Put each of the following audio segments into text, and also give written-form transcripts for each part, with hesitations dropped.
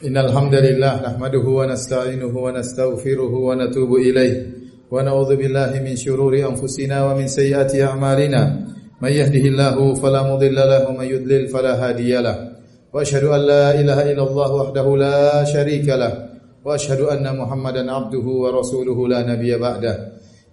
Innal hamdalillah nahmaduhu wa nasta'inuhu wa nastaghfiruhu wa natubu ilayh wa na'udzu billahi min shururi anfusina wa min sayyiati a'malina may yahdihillahu fala mudilla lahu wa may yudlil fala hadiyalah wa asyhadu an la ilaha illallah wahdahu la syarika lah wa asyhadu anna Muhammadan abduhu wa rasuluhu la nabiyya ba'dah.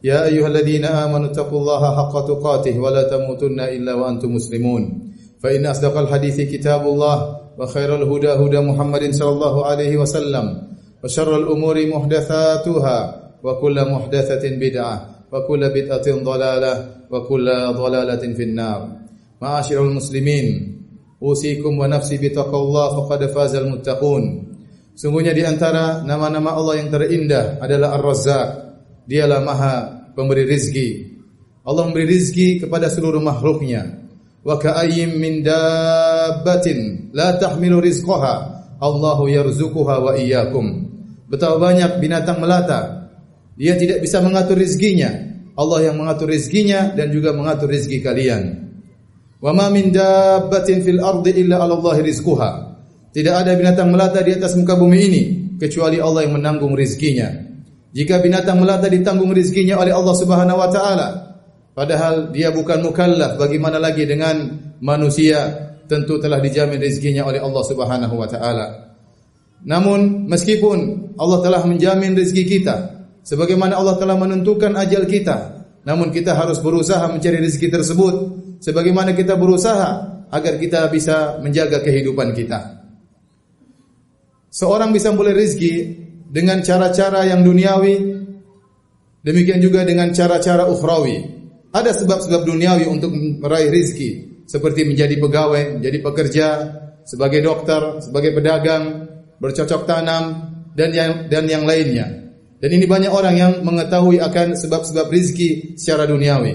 Ya ayyuhalladzina amanu taqullaha haqqa tuqatih wa la tamutunna illa wa antum muslimun. Fa inna asdaqal hadithi kitabullah wa khairal huda huda Muhammadin sallallahu alaihi wasallam wa syarrul umuri muhdatsatuha wa kullu muhdatsatin bid'ah wa kullu bid'atin dhalalah wa kullu dhalalatin finnar. Ma'asyiral muslimin, usikum wa nafsi bittaqwallah faqad fazal muttaqun. Sungguhnya di antara nama-nama Allah yang terindah adalah Ar-Razzaq. Dialah Maha pemberi rizki. Allah memberi rizki kepada seluruh makhluknya. Wa ka'ayyim min dabbatin la tahmilu rizqaha Allahu yarzuquha wa iyyakum. Betapa banyak binatang melata, dia tidak bisa mengatur rizkinya. Allah yang mengatur rizkinya dan juga mengatur rizki kalian. Wa ma min dabbatin fil ardi illa 'ala Allahi rizquha. Tidak ada binatang melata di atas muka bumi ini kecuali Allah yang menanggung rizkinya. Jika binatang melata ditanggung rizkinya oleh Allah Subhanahu wa taala, padahal dia bukan mukallaf, bagaimana lagi dengan manusia? Tentu telah dijamin rezekinya oleh Allah Subhanahu wa taala. Namun meskipun Allah telah menjamin rezeki kita, sebagaimana Allah telah menentukan ajal kita, namun kita harus berusaha mencari rezeki tersebut sebagaimana kita berusaha agar kita bisa menjaga kehidupan kita. Seorang bisa memperoleh rezeki dengan cara-cara yang duniawi, demikian juga dengan cara-cara ukhrawi. Ada sebab-sebab duniawi untuk meraih rizki, seperti menjadi pegawai, menjadi pekerja, sebagai dokter, sebagai pedagang, bercocok tanam, dan yang lainnya. Dan ini banyak orang yang mengetahui akan sebab-sebab rizki secara duniawi.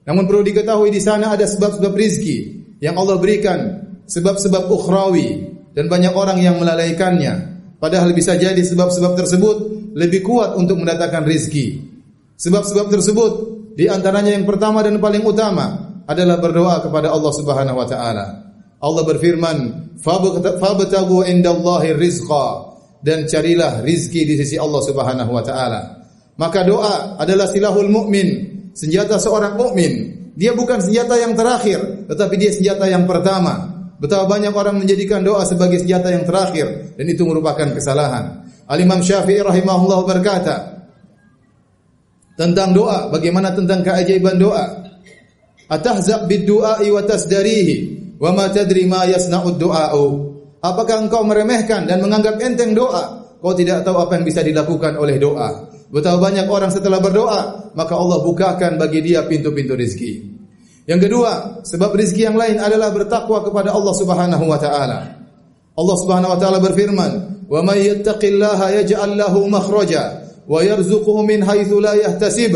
Namun perlu diketahui di sana ada sebab-sebab rizki yang Allah berikan, sebab-sebab ukhrawi, dan banyak orang yang melalaikannya. Padahal bisa jadi sebab-sebab tersebut lebih kuat untuk mendatangkan rizki. Sebab-sebab tersebut di antaranya yang pertama dan paling utama adalah berdoa kepada Allah Subhanahu wa taala. Allah berfirman, "Fabtaghu indallahi rizqa," dan carilah rizki di sisi Allah Subhanahu wa taala. Maka doa adalah silahul mukmin, senjata seorang mukmin. Dia bukan senjata yang terakhir, tetapi dia senjata yang pertama. Betapa banyak orang menjadikan doa sebagai senjata yang terakhir, dan itu merupakan kesalahan. Al-Imam Syafi'i rahimahullah berkata tentang doa, bagaimana tentang keajaiban doa. Atahzaq bid-du'a'i wa tasdarihi wa ma tadri ma yasna'ud du'a'u. Apakah engkau meremehkan dan menganggap enteng doa? Kau tidak tahu apa yang bisa dilakukan oleh doa. Betapa banyak orang setelah berdoa, maka Allah bukakan bagi dia pintu-pintu rezeki. Yang kedua, sebab rezeki yang lain adalah bertakwa kepada Allah Subhanahu wa taala. Allah Subhanahu wa taala berfirman, "Wa may yattaqillaha yaj'al lahu makhraja wa yarzuquhu min haitsu la yahtasib."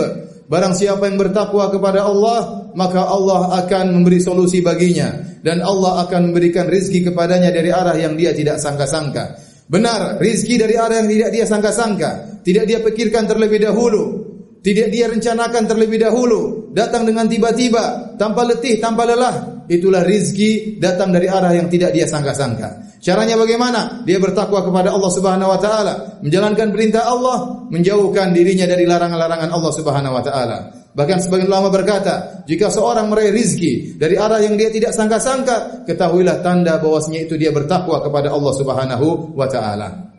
Barang siapa yang bertakwa kepada Allah, maka Allah akan memberi solusi baginya dan Allah akan memberikan rezeki kepadanya dari arah yang dia tidak sangka-sangka. Benar, rezeki dari arah yang tidak dia sangka-sangka, tidak dia pikirkan terlebih dahulu, tidak dia rencanakan terlebih dahulu, datang dengan tiba-tiba, tanpa letih, tanpa lelah. Itulah rizki datang dari arah yang tidak dia sangka-sangka. Caranya bagaimana? Dia bertakwa kepada Allah Subhanahu wa taala, menjalankan perintah Allah, menjauhkan dirinya dari larangan-larangan Allah Subhanahu wa taala. Bahkan sebagian ulama berkata, jika seorang meraih rizki dari arah yang dia tidak sangka-sangka, ketahuilah tanda bahwasanya itu dia bertakwa kepada Allah Subhanahu wa taala.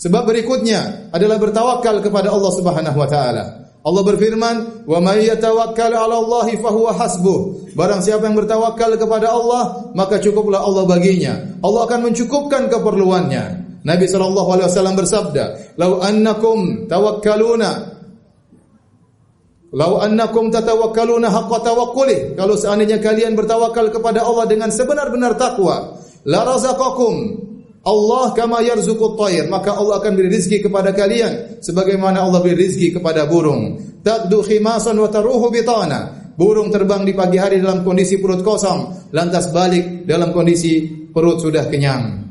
Sebab berikutnya adalah bertawakal kepada Allah Subhanahu wa taala. Allah berfirman, "Wa may yatawakkal 'ala Allahi fahuwa hasbuh." Barang siapa yang bertawakal kepada Allah, maka cukuplah Allah baginya. Allah akan mencukupkan keperluannya. Nabi sallallahu alaihi wasallam bersabda, "Lau annakum tatawakkaluna haqqa tawakkuli." Kalau seandainya kalian bertawakal kepada Allah dengan sebenar-benar takwa, la razaqakum Allah kama yarzuqut thair, maka Allah akan beri rezeki kepada kalian sebagaimana Allah beri rezeki kepada burung. Taqdu khimasan wa taruhu bitana. Burung terbang di pagi hari dalam kondisi perut kosong, lantas balik dalam kondisi perut sudah kenyang.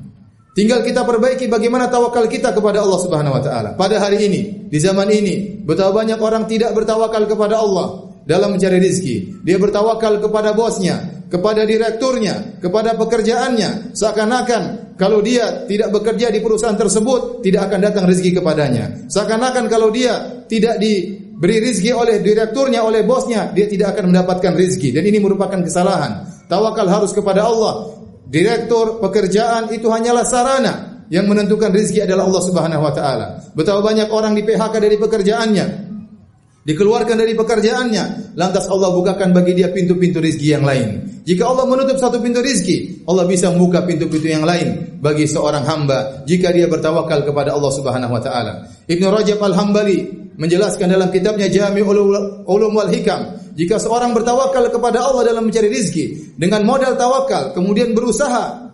Tinggal kita perbaiki bagaimana tawakal kita kepada Allah Subhanahu wa taala. Pada hari ini, di zaman ini, betapa banyak orang tidak bertawakal kepada Allah dalam mencari rezeki. Dia bertawakal kepada bosnya, kepada direkturnya, kepada pekerjaannya, seakan-akan kalau dia tidak bekerja di perusahaan tersebut, tidak akan datang rezeki kepadanya. Seakan-akan kalau dia tidak diberi rezeki oleh direkturnya, oleh bosnya, dia tidak akan mendapatkan rezeki. Dan ini merupakan kesalahan. Tawakal harus kepada Allah. Direktur, pekerjaan itu hanyalah sarana. Yang menentukan rezeki adalah Allah Subhanahu wa taala. Betapa banyak orang di PHK dari pekerjaannya, dikeluarkan dari pekerjaannya, lantas Allah bukakan bagi dia pintu-pintu rezeki yang lain. Jika Allah menutup satu pintu rezeki, Allah bisa membuka pintu-pintu yang lain bagi seorang hamba jika dia bertawakal kepada Allah Subhanahu wa taala. Ibnu Rajab Al-Hambali menjelaskan dalam kitabnya Jami'ul Ulum wal Hikam, jika seorang bertawakal kepada Allah dalam mencari rezeki dengan modal tawakal, kemudian berusaha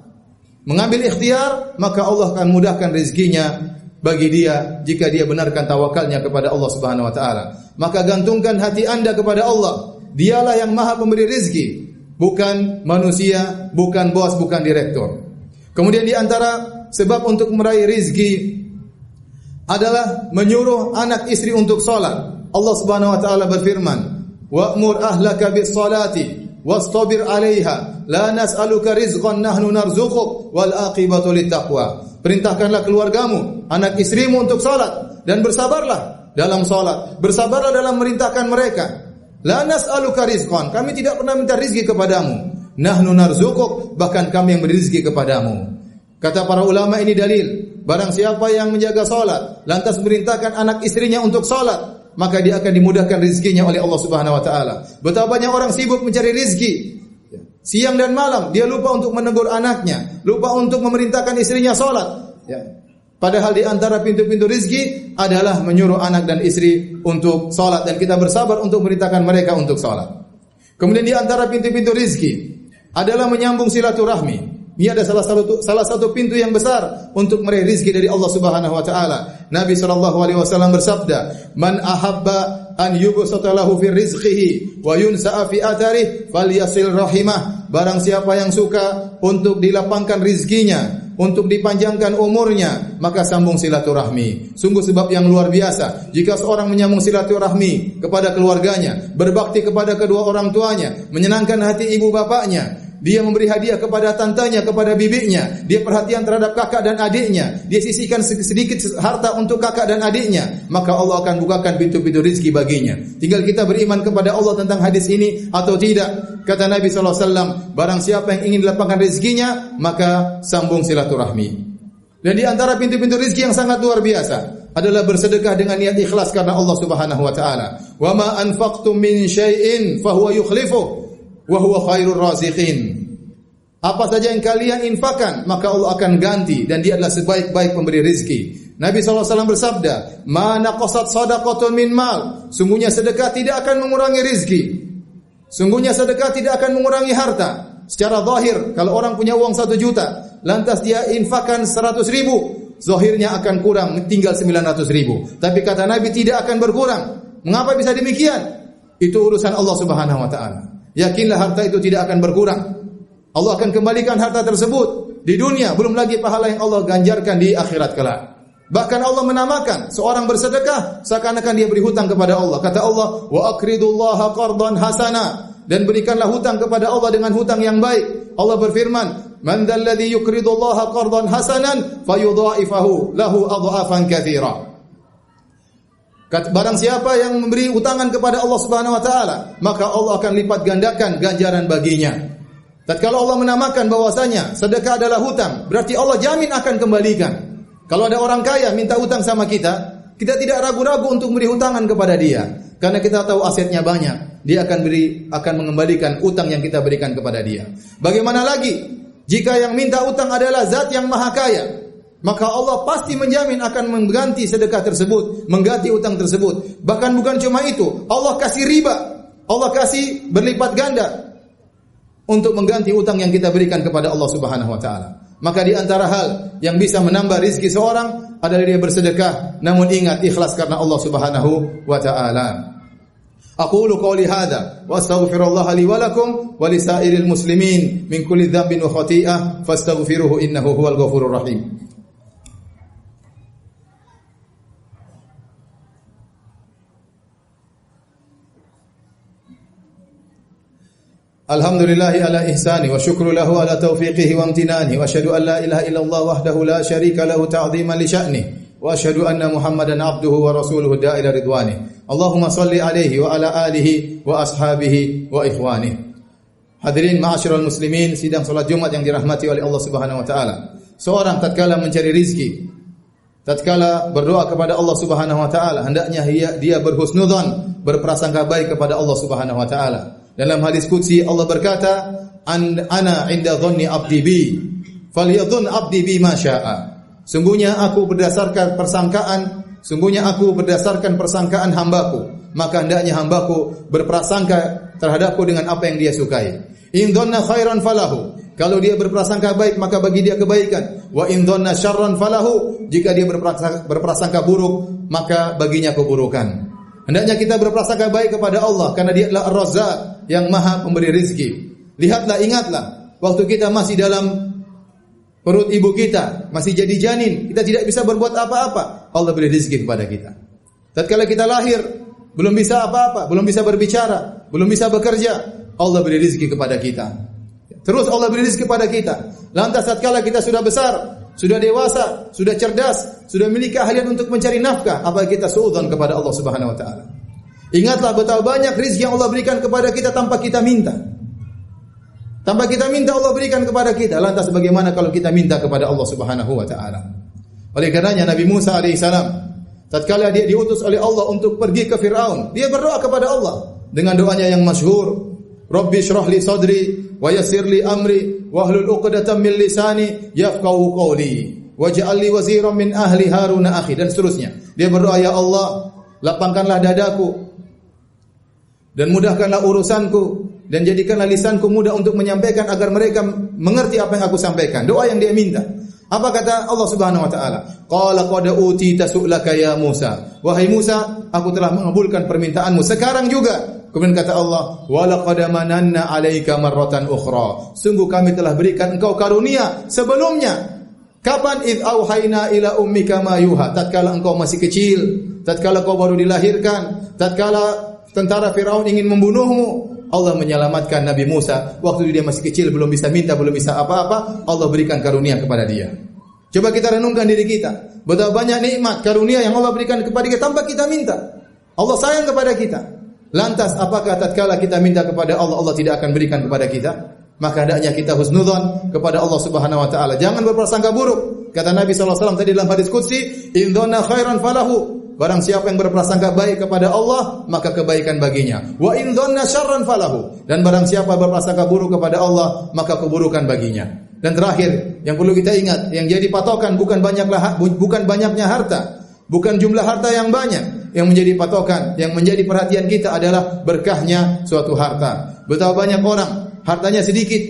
mengambil ikhtiar, maka Allah akan mudahkan rezekinya bagi dia jika dia benarkan tawakalnya kepada Allah Subhanahu wa taala. Maka gantungkan hati Anda kepada Allah. Dialah yang Maha Pemberi rezeki, bukan manusia, bukan bos, bukan direktur. Kemudian di antara sebab untuk meraih rezeki adalah menyuruh anak istri untuk salat. Allah Subhanahu wa taala berfirman, "Wa'mur ahlaka bis-salati wastabir 'alaiha, la nas'aluka rizqan nahnu narzuquk wal aqibatu littaqwa." Perintahkanlah keluargamu, anak istrimu untuk salat dan bersabarlah dalam salat. Bersabarlah dalam merintahkan mereka. La nas'aluka rizqan, kami tidak pernah minta rezeki kepadamu. Nahnu narzuquk, bahkan kami yang beri rezeki kepadamu. Kata para ulama ini dalil, barang siapa yang menjaga salat lantas merintahkan anak istrinya untuk salat, maka dia akan dimudahkan rezekinya oleh Allah Subhanahu wa taala. Betapa banyak orang sibuk mencari rezeki, siang dan malam dia lupa untuk menegur anaknya, lupa untuk memerintahkan istrinya salat. Padahal di antara pintu-pintu rezeki adalah menyuruh anak dan istri untuk salat, dan kita bersabar untuk memerintahkan mereka untuk salat. Kemudian di antara pintu-pintu rezeki adalah menyambung silaturahmi. Ini ada salah satu pintu yang besar untuk meraih rezeki dari Allah Subhanahu wa taala. Nabi sallallahu alaihi wasallam bersabda, "Man ahabba an yubsata lahu fi rizqihi wa yunsa'a fi atharih falyasil rahimah." Barang siapa yang suka untuk dilapangkan rezekinya, untuk dipanjangkan umurnya, maka sambung silaturahmi. Sungguh sebab yang luar biasa jika seorang menyambung silaturahmi kepada keluarganya, berbakti kepada kedua orang tuanya, menyenangkan hati ibu bapaknya. Dia memberi hadiah kepada tantanya, kepada bibinya. Dia perhatian terhadap kakak dan adiknya. Dia sisihkan sedikit harta untuk kakak dan adiknya. Maka Allah akan bukakan pintu-pintu rezeki baginya. Tinggal kita beriman kepada Allah tentang hadis ini atau tidak. Kata Nabi SAW, barang siapa yang ingin dilapangkan rezekinya, maka sambung silaturahmi. Dan di antara pintu-pintu rezeki yang sangat luar biasa adalah bersedekah dengan niat ikhlas karena Allah Subhanahu wa taala. Wa ma anfaqtum min syai'in fahuwa yukhlifuh wa huwa khairur raziqin. Apa saja yang kalian infakkan, maka Allah akan ganti, dan Dia adalah sebaik-baik pemberi rezeki. Nabi SAW bersabda, "Ma naqasat shadaqatun min mal." Sungguhnya sedekah tidak akan mengurangi rezeki. Sungguhnya sedekah tidak akan mengurangi harta. Secara zahir, kalau orang punya uang 1 juta, lantas dia infakkan 100 ribu, zahirnya akan kurang, tinggal 900 ribu. Tapi kata Nabi tidak akan berkurang. Mengapa bisa demikian? Itu urusan Allah Subhanahu wa taala. Yakinlah harta itu tidak akan berkurang. Allah akan kembalikan harta tersebut di dunia, belum lagi pahala yang Allah ganjarkan di akhirat kelak. Bahkan Allah menamakan seorang bersedekah seakan-akan dia beri hutang kepada Allah. Kata Allah, "Wa aqridullaha qardan hasana." Dan berikanlah hutang kepada Allah dengan hutang yang baik. Allah berfirman, "Man dzalladzi yuqridullaha qardan hasanan fayudha'ifahu lahu adha'afan katsira." Barang siapa yang memberi utangan kepada Allah Subhanahu wa taala, maka Allah akan lipat gandakan ganjaran baginya. Tatkala Allah menamakan bahwasanya sedekah adalah hutang, berarti Allah jamin akan kembalikan. Kalau ada orang kaya minta hutang sama kita, kita tidak ragu-ragu untuk memberi hutangan kepada dia, karena kita tahu asetnya banyak. Dia akan mengembalikan utang yang kita berikan kepada dia. Bagaimana lagi jika yang minta utang adalah zat yang maha kaya? Maka Allah pasti menjamin akan mengganti sedekah tersebut, mengganti utang tersebut. Bahkan bukan cuma itu, Allah kasih riba, Allah kasih berlipat ganda untuk mengganti utang yang kita berikan kepada Allah Subhanahu wa taala. Maka di antara hal yang bisa menambah rezeki seorang adalah dia bersedekah, namun ingat ikhlas karena Allah Subhanahu wa taala. Aqulu qawli hadza wa astaghfirullaha li wa lakum wa lisairil muslimin min kulli dhanbin wa khati'ah fastaghfiruhu innahu huwal ghafurur rahim. Alhamdulillahi ala ihsani wa syukru lahu ala taufiqihi wa amtinani wa asyhadu an la ilaha illallah wahdahu la syarika lahu ta'ziman li sya'ni wa asyhadu anna Muhammadan abduhu wa rasuluhu da'ila ridwani. Allahumma salli alaihi wa ala alihi wa ashabihi wa ikhwani. Hadirin ma'asyiral muslimin, sidang salat Jumat yang dirahmati oleh Allah Subhanahu wa taala. Seorang tatkala mencari rizki, tatkala berdoa kepada Allah Subhanahu wa taala, hendaknya dia berhusnudzon, berprasangka baik kepada Allah Subhanahu wa taala. Dalam hadis qudsi Allah berkata, ana 'inda dhanni 'abdi bi, falyadhun 'abdi bi ma syaa. Sungguhnya aku berdasarkan persangkaan hambaku, maka hendaknya hambaku berprasangka terhadapku dengan apa yang dia sukai. In dhanna khairan falahu, kalau dia berprasangka baik maka bagi dia kebaikan. Wa in dhanna syarran falahu, jika dia berprasangka buruk maka baginya keburukan. Hendaknya kita berprasangka baik kepada Allah karena Dia adalah Ar-Razzaq yang Maha Pemberi rezeki. Lihatlah, ingatlah, waktu kita masih dalam perut ibu kita, masih jadi janin, kita tidak bisa berbuat apa-apa, Allah beri rezeki kepada kita. Tatkala kita lahir, belum bisa apa-apa, belum bisa berbicara, belum bisa bekerja, Allah beri rezeki kepada kita. Terus Allah beri rezeki kepada kita. Lantas tatkala kita sudah besar, sudah dewasa, sudah cerdas, sudah memiliki keahlian untuk mencari nafkah, apa kita suudzon kepada Allah Subhanahu wa taala. Ingatlah betapa banyak rezeki yang Allah berikan kepada kita tanpa kita minta. Tanpa kita minta Allah berikan kepada kita. Lantas bagaimana kalau kita minta kepada Allah Subhanahu wa taala? Oleh karenanya Nabi Musa alaihissalam, tatkala dia diutus oleh Allah untuk pergi ke Firaun, dia berdoa kepada Allah dengan doanya yang masyhur, Rabbi shrah li sadri wa yassir li amri wahlul 'uqdatam min lisani yafqahu qawli waj'al li waziran min ahli Harun akhi, dan seterusnya. Dia berdoa, ya Allah, lapangkanlah dadaku dan mudahkanlah urusanku dan jadikanlah lisanku mudah untuk menyampaikan agar mereka mengerti apa yang aku sampaikan. Doa yang dia minta. Apa kata Allah Subhanahu wa taala? Qala qad utita su'laka ya Musa. Wahai Musa, aku telah mengabulkan permintaanmu sekarang juga. Kemudian kata Allah, wa laqad mananna 'alaika marratan ukhra. Sungguh kami telah berikan engkau karunia sebelumnya. Kapan id auhayna ila ummika ma yuha? Tatkala engkau masih kecil, tatkala kau baru dilahirkan, tatkala tentara Firaun ingin membunuhmu, Allah menyelamatkan Nabi Musa. Waktu dia masih kecil, belum bisa minta, belum bisa apa-apa, Allah berikan karunia kepada dia. Coba kita renungkan diri kita, betapa banyak nikmat karunia yang Allah berikan kepada kita tanpa kita minta. Allah sayang kepada kita. Lantas apakah tatkala kita minta kepada Allah, Allah tidak akan berikan kepada kita? Maka hendaknya kita husnudzon kepada Allah Subhanahu wa taala. Jangan berprasangka buruk. Kata Nabi sallallahu alaihi wasallam tadi dalam hadis qudsi, in dhanna khairan falahu. Barang siapa yang berprasangka baik kepada Allah, maka kebaikan baginya. Wa in dhanna syarran falahu. Dan barang siapa berprasangka buruk kepada Allah, maka keburukan baginya. Dan terakhir, yang perlu kita ingat, yang jadi patokan bukan banyaknya harta, bukan jumlah harta yang banyak. Yang menjadi patokan, yang menjadi perhatian kita adalah berkahnya suatu harta. Betapa banyak orang hartanya sedikit,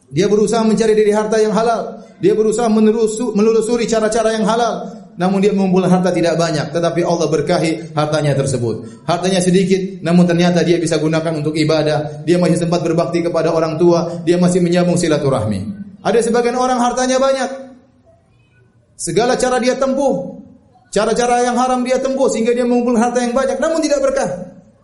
dia berusaha mencari dari harta yang halal, dia berusaha menelusuri cara-cara yang halal, namun dia mengumpulkan harta tidak banyak, tetapi Allah berkahi hartanya tersebut. Hartanya sedikit, namun ternyata dia bisa gunakan untuk ibadah, dia masih sempat berbakti kepada orang tua, dia masih menyambung silaturahmi. Ada sebagian orang hartanya banyak, segala cara dia tempuh, cara-cara yang haram dia tempuh sehingga dia mengumpulkan harta yang banyak, namun tidak berkah.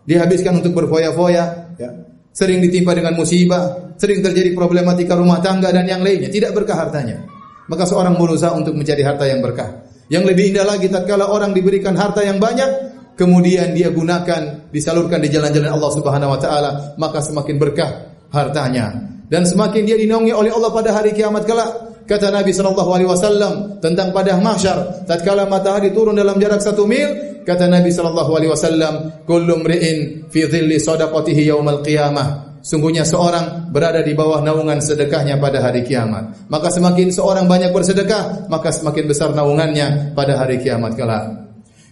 Dia habiskan untuk berfoya-foya, ya. Sering ditimpa dengan musibah, sering terjadi problematika rumah tangga dan yang lainnya, tidak berkah hartanya. Maka seorang berusaha untuk mencari harta yang berkah. Yang lebih indah lagi tatkala orang diberikan harta yang banyak, kemudian dia gunakan, disalurkan di jalan-jalan Allah Subhanahu wa taala, maka semakin berkah hartanya dan semakin dia dinaungi oleh Allah pada hari kiamat kelak. Kata Nabi sallallahu alaihi wasallam tentang padang mahsyar, tatkala matahari turun dalam jarak 1 mil, kata Nabi sallallahu alaihi wasallam, kullu mri'in fi dhilli shadaqatihi yaumal qiyamah. Sungguhnya seorang berada di bawah naungan sedekahnya pada hari kiamat. Maka semakin seorang banyak bersedekah, maka semakin besar naungannya pada hari kiamat kelak.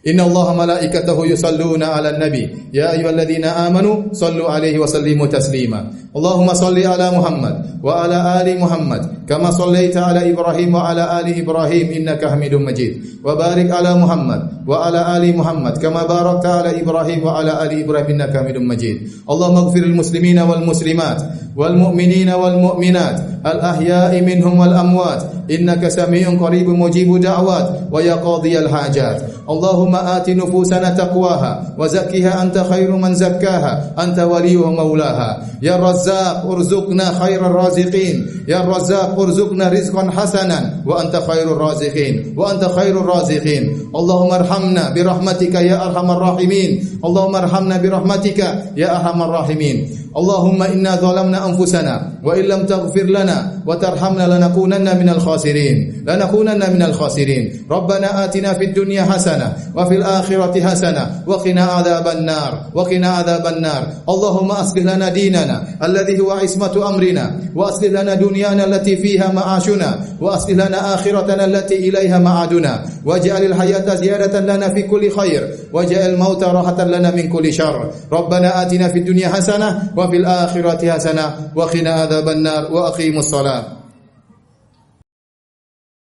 Inna Allaha malaikatahu yusalluna 'alan nabi ya ayyuhalladzina amanu sallu 'alaihi wa sallimu taslima. Allahumma salli 'ala Muhammad wa 'ala ali Muhammad kama sallaita 'ala Ibrahim wa 'ala ali Ibrahim innaka Hamidum Majid. Wa barik 'ala Muhammad wa 'ala ali Muhammad kama barakta 'ala Ibrahim wa 'ala ali Ibrahim innaka Hamidum Majid. Allahumma ighfiril muslimina wal muslimat wal mu'minina wal mu'minat al ahya'i minhum wal amwat إنك سميع قريب مجيب دعوات ويا قاضي الحاجات. اللهم آت نفوسنا تقواها وزكها أنت خير من زكاها أنت وليها مولاها. يا الرزاق ارزقنا خير الرازقين، يا الرزاق ارزقنا رزقا حسنا وأنت خير الرازقين وأنت خير الرازقين. اللهم ارحمنا برحمتك يا أرحم الراحمين، اللهم ارحمنا برحمتك يا أرحم الراحمين. اللهم إنا ظلمنا أنفسنا وإن لم تغفر لنا وترحمنا لنكونن من الخاسرين. ربنا آتنا في الدنيا حسنة وفي الآخرة حسنة وقنا عذاب النار. اللهم أصلح لنا ديننا الذي هو عصمة أمرنا، وأصلح لنا دنيانا التي فيها معاشنا، وأصلح لنا آخرتنا التي إليها معادنا، واجعل الحياة زيادة لنا في كل خير، واجعل الموت راحة لنا من كل شر. ربنا آتنا في الدنيا حسنة وفي الآخرة حسنة وقنا عذاب النار وأقيموا الصلاة.